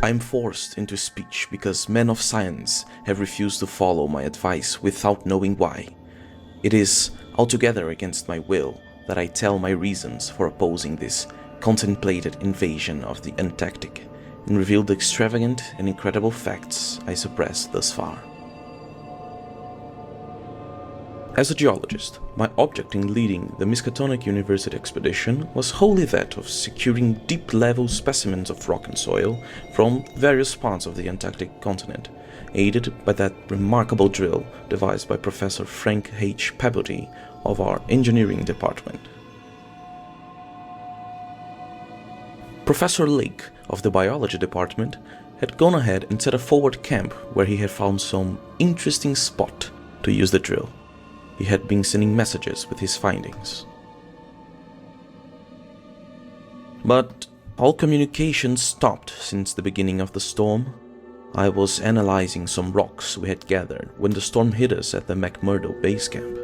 I am forced into speech because men of science have refused to follow my advice without knowing why. It is altogether against my will that I tell my reasons for opposing this contemplated invasion of the Antarctic and reveal the extravagant and incredible facts I suppressed thus far. As a geologist, my object in leading the Miskatonic University Expedition was wholly that of securing deep-level specimens of rock and soil from various parts of the Antarctic continent, aided by that remarkable drill devised by Professor Frank H. Peabody of our engineering department. Professor Lake of the biology department had gone ahead and set a forward camp where he had found some interesting spot to use the drill. He had been sending messages with his findings. But all communication stopped since the beginning of the storm. I was analyzing some rocks we had gathered when the storm hit us at the McMurdo base camp.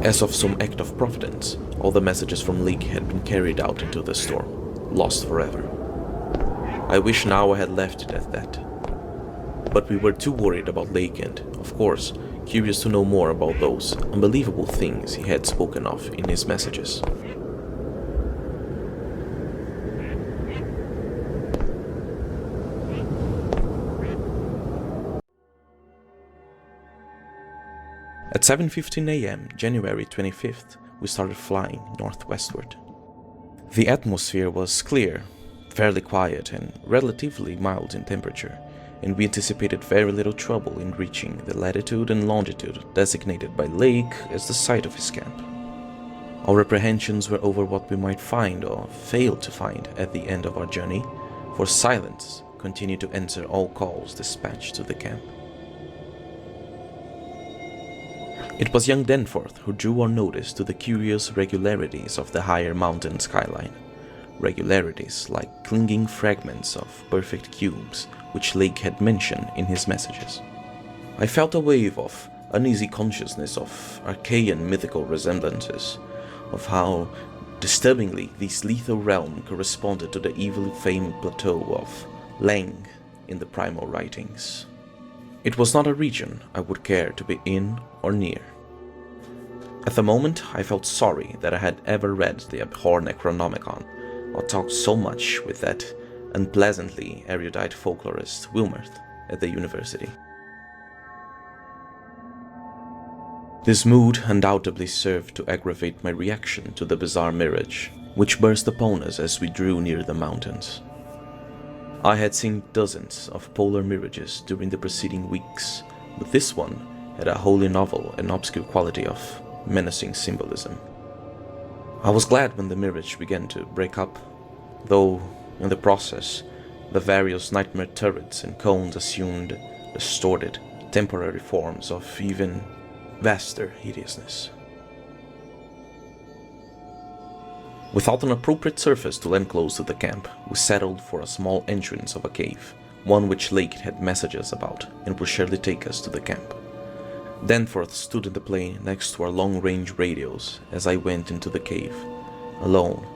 As of some act of providence, all the messages from Lake had been carried out into the storm, lost forever. I wish now I had left it at that. But we were too worried about Lake and, of course, curious to know more about those unbelievable things he had spoken of in his messages. At 7:15 a.m., January 25th, we started flying northwestward. The atmosphere was clear, fairly quiet and relatively mild in temperature, and we anticipated very little trouble in reaching the latitude and longitude designated by Lake as the site of his camp. Our apprehensions were over what we might find or fail to find at the end of our journey, for silence continued to answer all calls dispatched to the camp. It was young Danforth who drew our notice to the curious regularities of the higher mountain skyline. Regularities like clinging fragments of perfect cubes, which Lake had mentioned in his messages. I felt a wave of uneasy consciousness of archaic mythical resemblances, of how disturbingly this lethal realm corresponded to the evil famed plateau of Lang in the primal writings. It was not a region I would care to be in or near. At the moment, I felt sorry that I had ever read the abhorrent Necronomicon, or talked so much with that unpleasantly erudite folklorist Wilmarth at the university. This mood undoubtedly served to aggravate my reaction to the bizarre mirage, which burst upon us as we drew near the mountains. I had seen dozens of polar mirages during the preceding weeks, but this one had a wholly novel and obscure quality of menacing symbolism. I was glad when the mirage began to break up, though in the process the various nightmare turrets and cones assumed distorted, temporary forms of even vaster hideousness. Without an appropriate surface to land close to the camp, we settled for a small entrance of a cave, one which Lake had messages about and would surely take us to the camp. Danforth stood in the plain next to our long-range radios as I went into the cave, alone,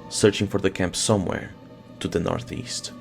searching for the camp somewhere to the northeast.